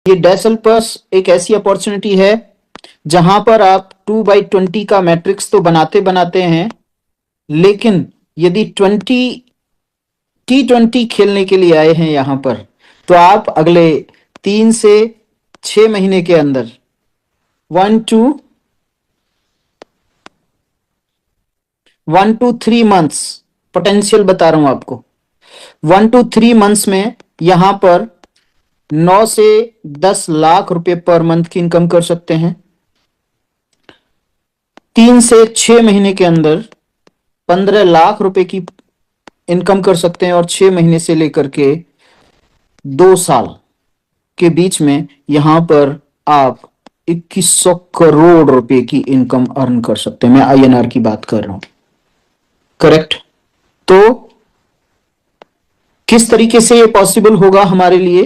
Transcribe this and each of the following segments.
ये डेसल प्लस एक ऐसी अपॉर्चुनिटी है जहां पर आप 2x20 का मैट्रिक्स तो बनाते बनाते हैं, लेकिन यदि T20 खेलने के लिए आए हैं यहां पर, तो आप अगले 3 से 6 महीने के अंदर 1 to 3 मंथ्स पोटेंशियल बता रहा हूं आपको। 1 to 3 मंथ्स में यहां पर 9 से 10 लाख रुपए पर मंथ की इनकम कर सकते हैं। 3 से 6 महीने के अंदर 15 लाख रुपए की इनकम कर सकते हैं, और 6 महीने से लेकर के 2 साल के बीच में यहां पर आप 2100 करोड़ रुपए की इनकम अर्न कर सकते हैं। मैं आईएनआर की बात कर रहा हूं, करेक्ट। तो किस तरीके से ये पॉसिबल होगा हमारे लिए?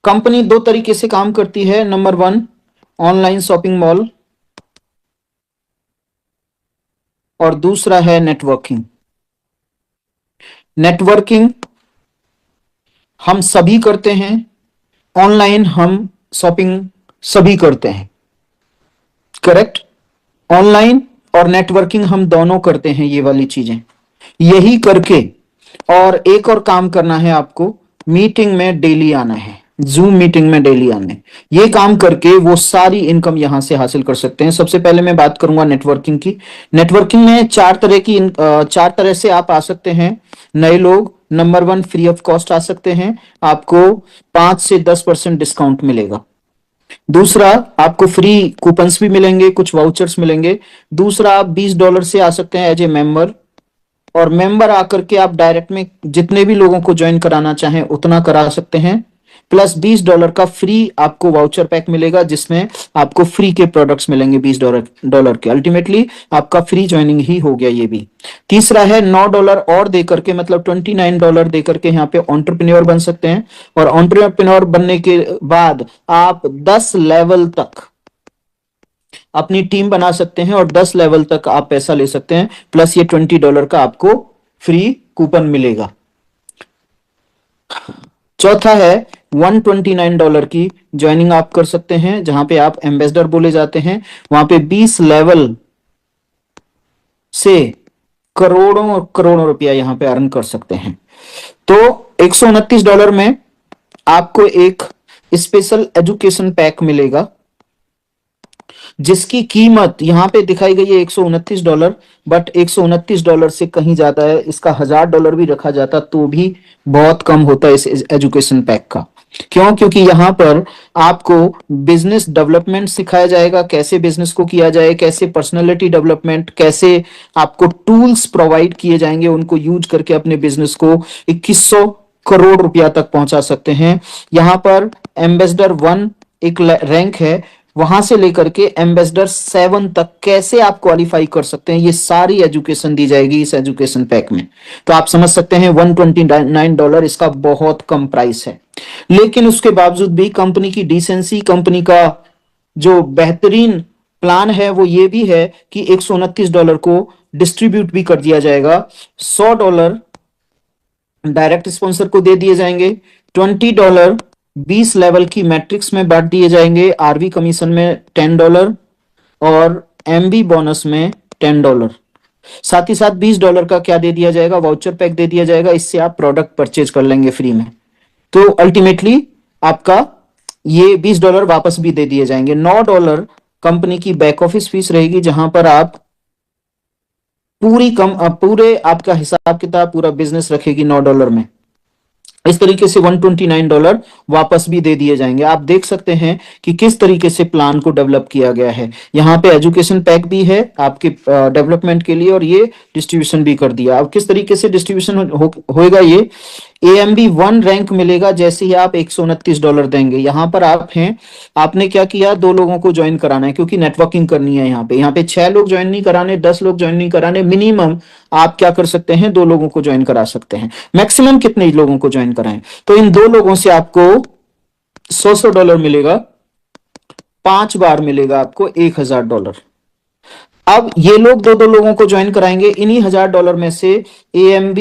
कंपनी 2 तरीके से काम करती है। नंबर 1, ऑनलाइन शॉपिंग मॉल, और दूसरा है नेटवर्किंग। नेटवर्किंग हम सभी करते हैं, ऑनलाइन हम शॉपिंग सभी करते हैं, करेक्ट। ऑनलाइन और नेटवर्किंग हम दोनों करते हैं, ये वाली चीजें यही करके, और एक और काम करना है आपको, मीटिंग में डेली आना है, जूम मीटिंग में डेली आने। ये काम करके वो सारी इनकम यहां से हासिल कर सकते हैं। सबसे पहले मैं बात करूंगा नेटवर्किंग की। नेटवर्किंग में 4 तरह से आप आ सकते हैं। नए लोग, नंबर 1, फ्री ऑफ कॉस्ट आ सकते हैं, आपको 5 से 10% डिस्काउंट मिलेगा। दूसरा, आपको फ्री कूपन्स भी मिलेंगे, कुछ वाउचर्स मिलेंगे। दूसरा, आप $20 से आ सकते हैं एज ए मेंबर, और मेंबर आकर के आप डायरेक्ट में जितने भी लोगों को ज्वाइन कराना चाहें उतना करा सकते हैं। प्लस $20 का फ्री आपको वाउचर पैक मिलेगा, जिसमें आपको फ्री के प्रोडक्ट्स मिलेंगे $20 के। अल्टीमेटली आपका फ्री ज्वाइनिंग ही हो गया ये भी। तीसरा है $9 और देकर के, मतलब $29 देकर के यहाँ पे एंटरप्रेन्योर बन सकते हैं, और एंटरप्रेन्योर बनने के बाद आप 10 लेवल तक अपनी टीम बना सकते हैं, और 10 लेवल तक आप पैसा ले सकते हैं, प्लस ये $20 का आपको फ्री कूपन मिलेगा। चौथा है $129 की ज्वाइनिंग आप कर सकते हैं, जहां पे आप एम्बेसडर बोले जाते हैं। वहां पे 20 लेवल से करोड़ों और करोड़ों रुपया यहां पे अर्न कर सकते हैं। तो $129 में आपको एक स्पेशल एजुकेशन पैक मिलेगा, जिसकी कीमत यहां पे दिखाई गई है $129, बट $129 से कहीं ज्यादा है। इसका $1000 भी रखा जाता तो भी बहुत कम होता है इस एजुकेशन पैक का। क्यों? क्योंकि यहां पर आपको बिजनेस डेवलपमेंट सिखाया जाएगा, कैसे बिजनेस को किया जाए, कैसे पर्सनालिटी डेवलपमेंट, कैसे आपको टूल्स प्रोवाइड किए जाएंगे, उनको यूज करके अपने बिजनेस को 2100 करोड़ रुपया तक पहुंचा सकते हैं। यहां पर एम्बेसडर 1 एक रैंक है, वहां से लेकर के एम्बेसडर 7 तक कैसे आप क्वालिफाई कर सकते हैं, ये सारी एजुकेशन दी जाएगी इस एजुकेशन पैक में। तो आप समझ सकते हैं $129 इसका बहुत कम प्राइस है। लेकिन उसके बावजूद भी कंपनी की डिसेंसी, कंपनी का जो बेहतरीन प्लान है वो ये भी है कि $129 को डिस्ट्रीब्यूट भी कर दिया जाएगा। $100 डायरेक्ट स्पॉन्सर को दे दिए जाएंगे, $20 20 लेवल की मैट्रिक्स में बांट दिए जाएंगे, आरवी कमीशन में $10 और एमबी बोनस में $10। साथ ही साथ $20 का क्या दे दिया जाएगा, वाउचर पैक दे दिया जाएगा, इससे आप प्रोडक्ट परचेज कर लेंगे फ्री में। तो अल्टीमेटली आपका ये $20 वापस भी दे दिए जाएंगे। $9 कंपनी की बैक ऑफिस फीस रहेगी, जहां पर आप पूरे आपका हिसाब किताब, पूरा बिजनेस रखेगी $9 में। इस तरीके से $129 वापस भी दे दिए जाएंगे। आप देख सकते हैं कि किस तरीके से प्लान को डेवलप किया गया है। यहां पे एजुकेशन पैक भी है आपके डेवलपमेंट के लिए, और ये डिस्ट्रीब्यूशन भी कर दिया। अब किस तरीके से डिस्ट्रीब्यूशन होएगा, ये AMB 1 रैंक मिलेगा जैसे ही आप $129 देंगे। यहां पर आप हैं, आपने क्या किया, 2 लोगों को ज्वाइन कराना है, क्योंकि नेटवर्किंग करनी है। यहाँ पे 6 लोग ज्वाइन नहीं कराने, 10 लोग ज्वाइन नहीं कराने, मिनिमम आप क्या कर सकते हैं, 2 लोगों को ज्वाइन करा सकते हैं। मैक्सिमम कितने लोगों को ज्वाइन कराएं, तो इन 2 लोगों से आपको $100 मिलेगा, 5 बार मिलेगा आपको $1000। अब ये लोग 2 लोगों को ज्वाइन कराएंगे, इन्हीं $1000 में से AMB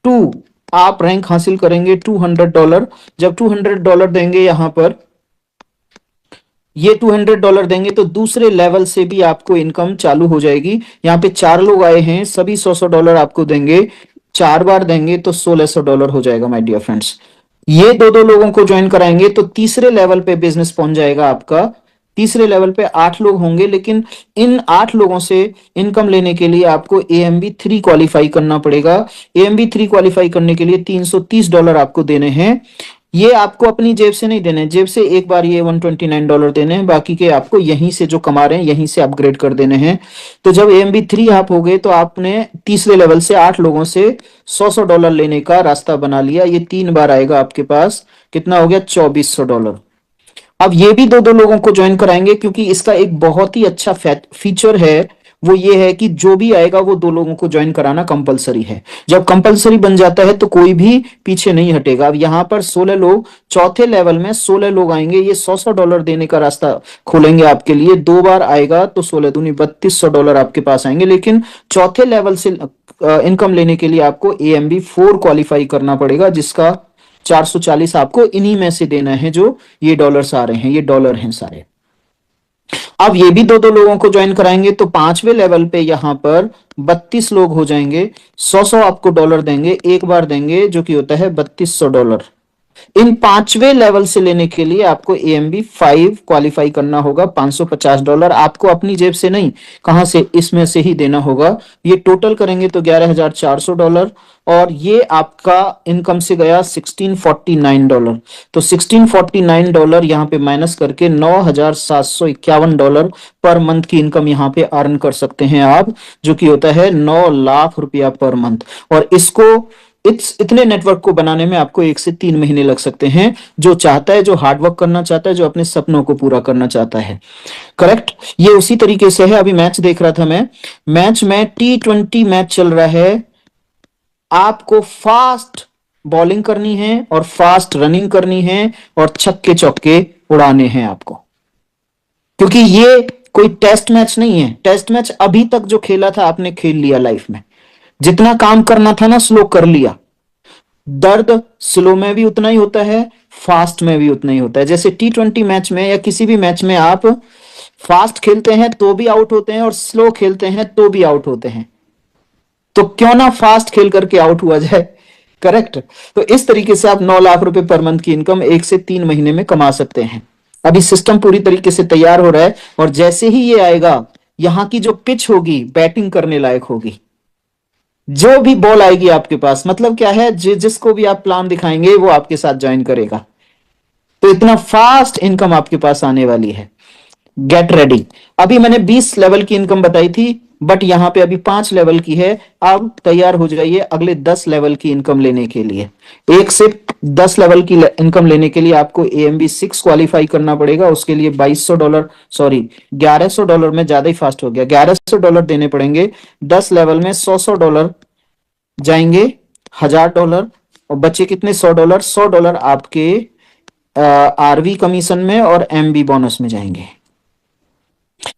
2 आप रैंक हासिल करेंगे $200। जब $200 देंगे यहां पर, ये $200 देंगे तो दूसरे लेवल से भी आपको इनकम चालू हो जाएगी। यहाँ पे 4 लोग आए हैं, सभी $100 आपको देंगे, 4 बार देंगे तो $1600 हो जाएगा माय डियर फ्रेंड्स। ये दो दो लोगों को ज्वाइन कराएंगे तो तीसरे लेवल पे बिजनेस पहुंच जाएगा आपका। तीसरे लेवल पे 8 लोग होंगे, लेकिन इन 8 लोगों से इनकम लेने के लिए आपको AMB3 क्वालिफाई करना पड़ेगा। AMB3 क्वालिफाई करने के लिए $330 आपको देने हैं। ये आपको अपनी जेब से नहीं देने, जेब से एक बार ये $129 देने हैं, बाकी के आपको यहीं से जो कमा रहे हैं यहीं से अपग्रेड कर देने हैं। तो जब AMB3 आप हो गए तो आपने तीसरे लेवल से 8 लोगों से $100 लेने का रास्ता बना लिया। ये 3 बार आएगा आपके पास, कितना हो गया, $2400। अब ये भी दो दो लोगों को ज्वाइन कराएंगे, क्योंकि इसका एक बहुत ही अच्छा फीचर है, वो ये है कि जो भी आएगा वो 2 लोगों को ज्वाइन कराना कंपलसरी है। जब कंपलसरी बन जाता है तो कोई भी पीछे नहीं हटेगा। अब यहां पर 16 लोग, चौथे लेवल में 16 लोग आएंगे, ये $100 देने का रास्ता खोलेंगे आपके लिए। 2 बार आएगा तो 16 दूनी $3200 आपके पास आएंगे। लेकिन चौथे लेवल से इनकम लेने के लिए आपको AMB4 क्वालिफाई करना पड़ेगा, जिसका 440 आपको इन्हीं में से देना है। जो ये डॉलर्स आ रहे हैं, ये डॉलर हैं सारे। अब ये भी दो दो लोगों को ज्वाइन कराएंगे तो 5वें लेवल पे यहां पर 32 लोग हो जाएंगे। 100 आपको डॉलर देंगे, एक बार देंगे, जो कि होता है $3200। इन 5वें लेवल से लेने के लिए आपको AMB5 क्वालिफाई करना होगा, $550 आपको अपनी जेब से नहीं, कहां से, इसमें से ही देना होगा। ये टोटल करेंगे तो $11400, और ये आपका इनकम से गया $1649। तो $1649 यहां पे माइनस करके $9751 पर मंथ की इनकम यहां पे अर्न कर सकते हैं आप, जो कि होता है 9 लाख रुपया पर मंथ। और इसको इतने नेटवर्क को बनाने में आपको 1 से 3 महीने लग सकते हैं। जो चाहता है, जो हार्डवर्क करना चाहता है, जो अपने सपनों को पूरा करना चाहता है। करेक्ट, ये उसी तरीके से है। अभी मैच देख रहा था मैं, मैच में T20 मैच चल रहा है। आपको फास्ट बॉलिंग करनी है और फास्ट रनिंग करनी है और छक्के चौके उड़ाने हैं आपको, क्योंकि ये कोई टेस्ट मैच नहीं है। टेस्ट मैच अभी तक जो खेला था आपने खेल लिया लाइफ में, जितना काम करना था ना स्लो कर लिया। दर्द स्लो में भी उतना ही होता है, फास्ट में भी उतना ही होता है। जैसे T20 मैच में या किसी भी मैच में आप फास्ट खेलते हैं तो भी आउट होते हैं और स्लो खेलते हैं तो भी आउट होते हैं। तो क्यों ना फास्ट खेल करके आउट हुआ जाए। करेक्ट। तो इस तरीके से आप 9 लाख रुपए पर मंथ की इनकम 1 से 3 महीने में कमा सकते हैं। अभी सिस्टम पूरी तरीके से तैयार हो रहा है, और जैसे ही ये आएगा, यहां की जो पिच होगी बैटिंग करने लायक होगी। जो भी बॉल आएगी आपके पास, मतलब क्या है, जिसको भी आप प्लान दिखाएंगे वो आपके साथ ज्वाइन करेगा। तो इतना फास्ट इनकम आपके पास आने वाली है। Get ready. अभी मैंने 20 लेवल की इनकम बताई थी, बट यहां पे अभी 5 लेवल की है। अब तैयार हो जाइए अगले 10 लेवल की इनकम लेने के लिए। 1 से 10 लेवल की इनकम लेने के लिए आपको AMB6 क्वालिफाई करना पड़ेगा। उसके लिए $2200, सॉरी $1100 में ज्यादा ही फास्ट हो गया, $1100 देने पड़ेंगे। 10 लेवल में $100 जाएंगे, $1000, और बचे कितने, $100। $100 आपके RV कमीशन में और MB बोनस में जाएंगे।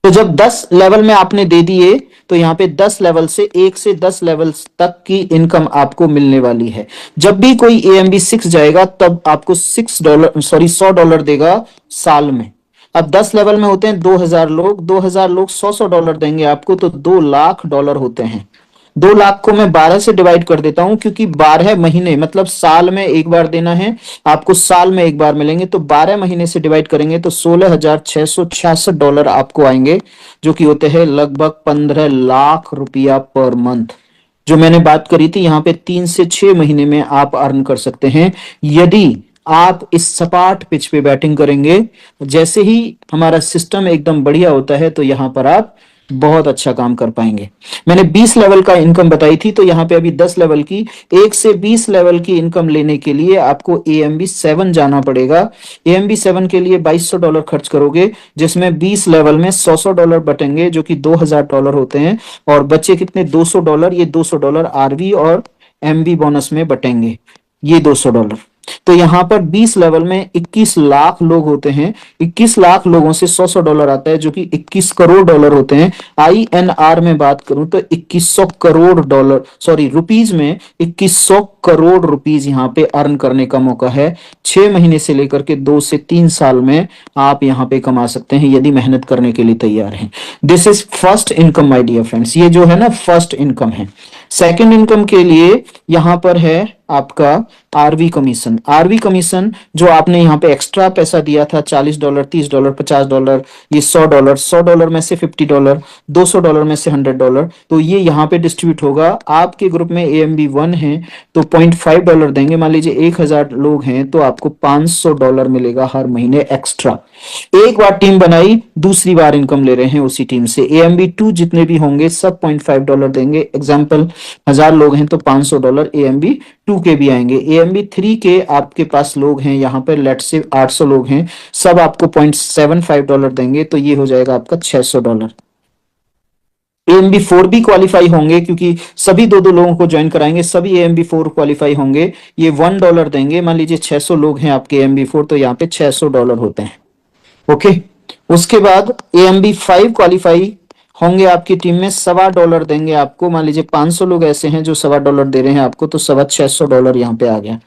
तो जब 10 लेवल में आपने दे दिए तो यहां पे 10 लेवल से 1 से 10 लेवल तक की इनकम आपको मिलने वाली है। जब भी कोई AMB6 जाएगा तब आपको $100 देगा साल में। अब 10 लेवल में होते हैं 2000 लोग, 2000 लोग $100 देंगे आपको, तो $2 लाख होते हैं। 2 लाख को मैं 12 से डिवाइड कर देता हूं, क्योंकि 12 महीने मतलब साल में एक बार देना है आपको, साल में एक बार मिलेंगे। तो 12 महीने से डिवाइड करेंगे तो $16,666 आपको आएंगे, जो कि होते हैं लगभग 15 लाख रुपया पर मंथ। जो मैंने बात करी थी, यहां पे 3 से 6 महीने में आप अर्न कर सकते हैं, यदि आप इस सपाट पिच पे बैटिंग करेंगे। जैसे ही हमारा सिस्टम एकदम बढ़िया होता है तो यहां पर आप बहुत अच्छा काम कर पाएंगे। मैंने 20 लेवल का इनकम बताई थी, तो यहां पे अभी 10 लेवल की, 1 से 20 लेवल की इनकम लेने के लिए आपको AMB7 जाना पड़ेगा। AMB7 के लिए $2200 खर्च करोगे, जिसमें 20 लेवल में $100 बटेंगे, जो कि $2000 होते हैं, और बचे कितने, $200। ये $200 RV और MB बोनस में बटेंगे, ये $200। तो यहां पर 20 लेवल में 21 लाख लोग होते हैं। 21 लाख लोगों से 100 डॉलर आता है, जो कि 21 करोड़ डॉलर होते हैं। INR में बात करूं तो 2100 करोड़ डॉलर, सॉरी रुपीज में 2100 करोड़ रुपीज यहां पे अर्न करने का मौका है। 6 महीने से लेकर के 2 से 3 साल में आप यहां पे कमा सकते हैं, यदि मेहनत करने के लिए तैयार हैं। This is first income my dear friends, ये जो है ना फर्स्ट इनकम है। सेकंड इनकम के लिए यहां पर है आपका आरवी कमीशन। आरवी कमीशन जो आपने यहां पे एक्स्ट्रा पैसा दिया था, $40, $30, $50, ये $100, $100 में से $50, $200 में से $100, तो ये यहां पे डिस्ट्रीब्यूट होगा। आपके ग्रुप में AMB1 है तो $0.5 देंगे। मान लीजिए 1000 लोग हैं तो आपको $500 मिलेगा हर महीने एक्स्ट्रा। एक बार टीम बनाई, दूसरी बार इनकम ले रहे हैं उसी टीम से। AMB2 जितने भी होंगे सब $0.5 देंगे। एग्जाम्पल 1000 लोग हैं तो $500 AMB2 के भी आएंगे। AMB3 के आपके पास लोग हैं यहाँ पर, लेट से 800 लोग हैं, सब आपको $0.75 देंगे, तो ये हो जाएगा आपका $600। AMB4 भी क्वालिफाई होंगे क्योंकि सभी दो दो लोगों को ज्वाइन कराएंगे, सभी AMB4 क्वालिफाई होंगे, ये $1 देंगे। मान लीजिए 600 लोग हैं आपके AMB4, तो यहाँ पे $600 होते हैं। ओके, उसके बाद AMB5 क्वालिफाई होंगे आपकी टीम में, $1.25 देंगे आपको। मान लीजिए 500 लोग ऐसे हैं जो $1.25 दे रहे हैं आपको, तो $650 यहाँ पे आ गया।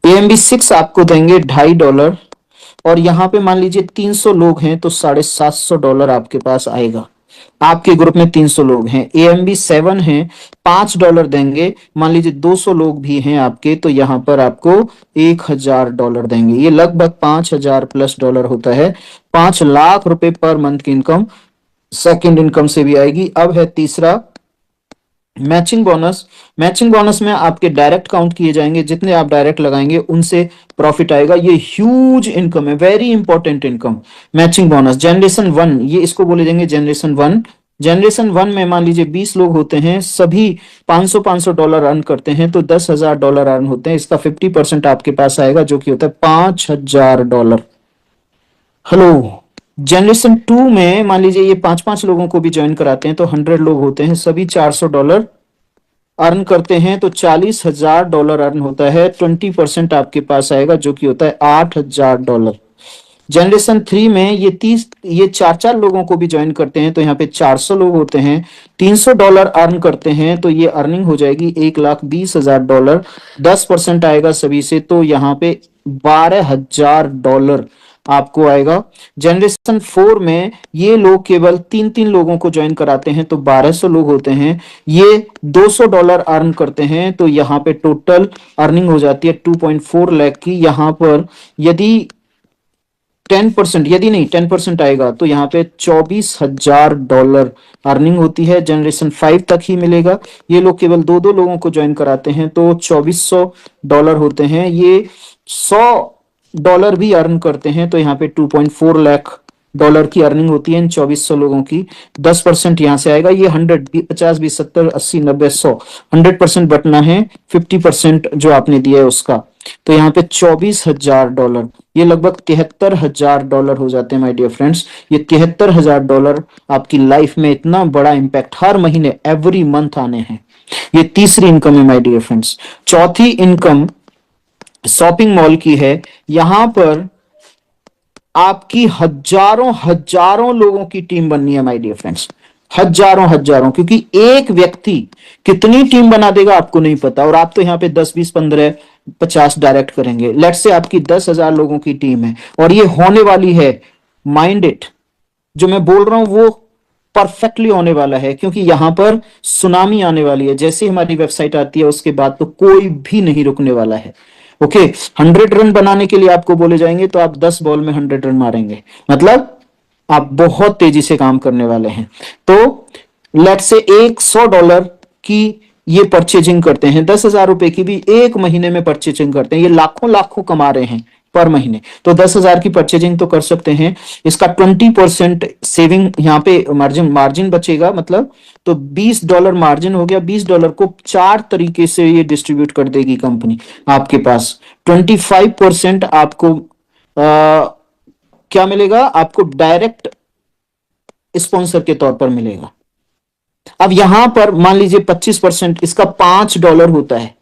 AMB6 आपको देंगे $2.50, और यहाँ पे मान लीजिए 300 लोग हैं तो $750 आपके पास आएगा। आपके ग्रुप में 300 लोग हैं। AMB7 है, $5 देंगे। मान लीजिए 200 लोग भी हैं आपके, तो यहां पर आपको $1000 देंगे। ये लगभग $5000+ होता है। 5 लाख रुपए पर मंथ की इनकम सेकंड इनकम से भी आएगी। अब है तीसरा मैचिंग बोनस। मैचिंग बोनस में आपके डायरेक्ट काउंट किए जाएंगे, जितने आप डायरेक्ट लगाएंगे उनसे प्रॉफिट आएगा। ये ह्यूज इनकम है, very important income. Matching bonus generation 1, ये इसको बोले जाएंगे जनरेशन 1। जनरेशन 1 में मान लीजिए 20 लोग होते हैं, सभी $500 अर्न करते हैं, तो $10,000 अर्न होते हैं। इसका 50% आपके पास आएगा, जो कि होता है $5000। हेलो, जनरेशन 2 में मान लीजिए ये 5-5 लोगों को भी ज्वाइन कराते हैं, तो 100 लोग होते हैं, सभी $400 अर्न करते हैं, तो $40,000 अर्न होता है। 20% आपके पास आएगा, जो कि होता है $8000। जनरेशन 3 में ये 4-4 लोगों को भी ज्वाइन करते हैं, तो यहाँ पे 400 लोग होते हैं, $300 अर्न करते हैं, तो ये अर्निंग हो जाएगी $1,20,000। 10% आएगा सभी से, तो यहाँ पे $12,000 आपको आएगा। जनरेशन 4 में ये लोग केवल 3-3 लोगों को ज्वाइन कराते हैं, तो 1200 लोग होते हैं, ये $200 अर्न करते हैं, तो यहाँ पे टोटल अर्निंग हो जाती है 2.4 लाख की। यहाँ पर यदि 10%, यदि नहीं 10% आएगा, तो यहाँ पे $24,000 अर्निंग होती है। जनरेशन 5 तक ही मिलेगा। ये लोग केवल 2-2 लोगों को ज्वाइन कराते हैं, तो $2400 होते हैं। ये $100 भी अर्न करते हैं, तो यहाँ पे $2.4 लाख की अर्निंग होती है इन 2400 लोगों की। 10% यहां से आएगा। ये 100, 50, 20, 70, 80, 90, 100, 100% बटना है। 50% जो आपने दिया है उसका, तो यहाँ पे $24,000, ये लगभग $73,000 हो जाते हैं माय डियर फ्रेंड्स। ये $73,000 आपकी लाइफ में इतना बड़ा इंपैक्ट हर महीने, एवरी मंथ आने हैं। ये तीसरी इनकम है माय डियर फ्रेंड्स। चौथी इनकम शॉपिंग मॉल की है। यहां पर आपकी हजारों हजारों लोगों की टीम बननी है माय डियर फ्रेंड्स, हजारों हजारों, क्योंकि एक व्यक्ति कितनी टीम बना देगा आपको नहीं पता। और आप तो यहाँ पे 10, 20, 15, 50 डायरेक्ट करेंगे। लेट्स से आपकी 10,000 लोगों की टीम है और ये होने वाली है। माइंड इट, जो मैं बोल रहा हूं वो परफेक्टली होने वाला है, क्योंकि यहां पर सुनामी आने वाली है। जैसे हमारी वेबसाइट आती है उसके बाद तो कोई भी नहीं रुकने वाला है। ओके, 100 रन बनाने के लिए आपको बोले जाएंगे, तो आप 10 बॉल में 100 रन मारेंगे, मतलब आप बहुत तेजी से काम करने वाले हैं। तो लेट से $100 की ये परचेजिंग करते हैं, 10,000 रुपए की भी एक महीने में परचेजिंग करते हैं। ये लाखों लाखों कमा रहे हैं पर महीने, तो 10,000 की परचेजिंग तो कर सकते हैं। इसका 20% सेविंग यहाँ पे मार्जिन बचेगा, मतलब तो $20 मार्जिन हो गया। $20 को 4 तरीके से ये डिस्ट्रीब्यूट कर देगी कंपनी आपके पास। 25% आपको क्या मिलेगा, आपको डायरेक्ट स्पॉन्सर के तौर पर मिलेगा। अब यहां पर मान लीजिए 25%, इसका $5 होता है।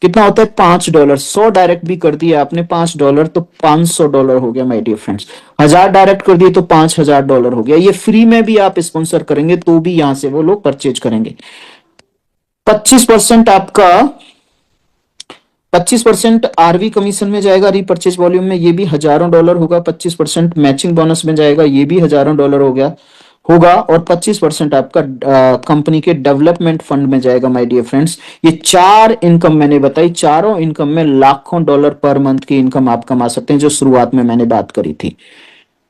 कितना होता है $5। 100 डायरेक्ट भी कर दिया आपने $5 तो $500 हो गया माय डियर फ्रेंड्स। 1000 डायरेक्ट कर दिए तो $5000 हो गया। ये फ्री में भी आप स्पॉन्सर करेंगे तो भी यहां से वो लोग परचेज करेंगे। 25% आपका 25% आरवी कमीशन में जाएगा रीपर्चेज वॉल्यूम में, ये भी हजारों डॉलर होगा। 25% मैचिंग बोनस में जाएगा, ये भी हजारों डॉलर हो गया होगा। और 25% आपका कंपनी के डेवलपमेंट फंड में जाएगा माय डियर फ्रेंड्स। ये चार इनकम मैंने बताई, चारों इनकम में लाखों डॉलर पर मंथ की इनकम आप कमा सकते हैं, जो शुरुआत में मैंने बात करी थी।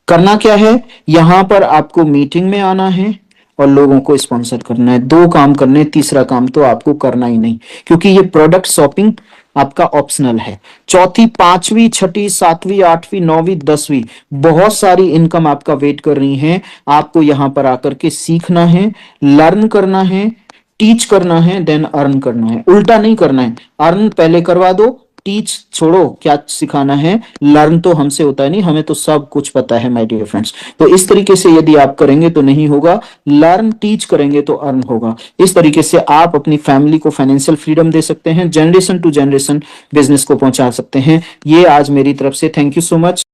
करना क्या है, यहां पर आपको मीटिंग में आना है और लोगों को स्पॉन्सर करना है। दो काम करने हैं, तीसरा काम तो आपको करना ही नहीं, क्योंकि ये प्रोडक्ट शॉपिंग आपका ऑप्शनल है। चौथी, पांचवी, छठी, सातवीं, आठवीं, नौवीं, 10वीं बहुत सारी इनकम आपका वेट कर रही है। आपको यहां पर आकर के सीखना है, लर्न करना है, टीच करना है, देन अर्न करना है। उल्टा नहीं करना है, अर्न पहले करवा दो, टीच छोड़ो, क्या सिखाना है। लर्न तो हमसे होता है नहीं, हमें तो सब कुछ पता है माय डियर फ्रेंड्स। तो इस तरीके से यदि आप करेंगे तो नहीं होगा, लर्न टीच करेंगे तो अर्न होगा। इस तरीके से आप अपनी फैमिली को फाइनेंशियल फ्रीडम दे सकते हैं, जनरेशन टू जनरेशन बिजनेस को पहुंचा सकते हैं। ये आज मेरी तरफ से, थैंक यू सो मच।